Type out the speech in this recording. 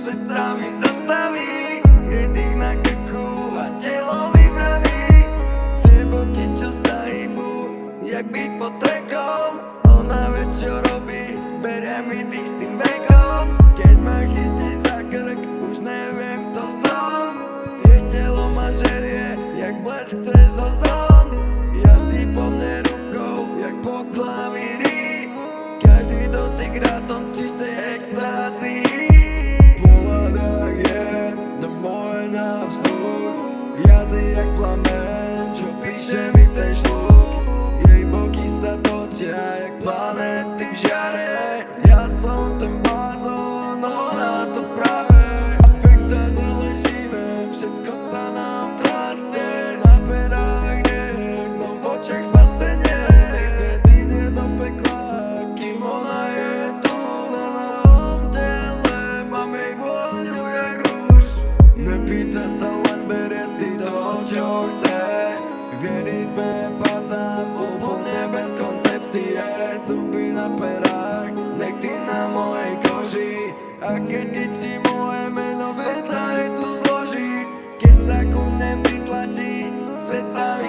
svet sa mi zastaví. Je dých na krku a telo mi vraví, tie boky, čo sa hýbu, jak byť pod trekom. Ona vie, čo robí, berie mi dých s tým vekom. Keď ma chytí za krk, už neviem, kto som. Jej telo ma žerie, jak blesk cez ozón. Jazdí po mne rukou, jak po klavíri, každý dotyk rátom čistej extázy. Pohľadák je na moje návzduch, jazdí jak plamen, čo píše mi ten šluk. Jej boky sa točia jak planéty v žiare. Ja som ten blázon, ona to práve. V extáze ležíme, všetko sa nám trasie. Na perách nech, no v očiach spasenie. Nech svet ide do pekla, kým ona je tu. Na novom tele mám jej vôňu jak rúž. Nepýta sa, len berie si to, čo chce. V jej rytme padám úplne bez koncepcie. Zuby na perách, nechty na mojej koži. A keď kričí moje meno, svet sa jej tu zloží. Keď sa ku mne pritlačí, svet sa mi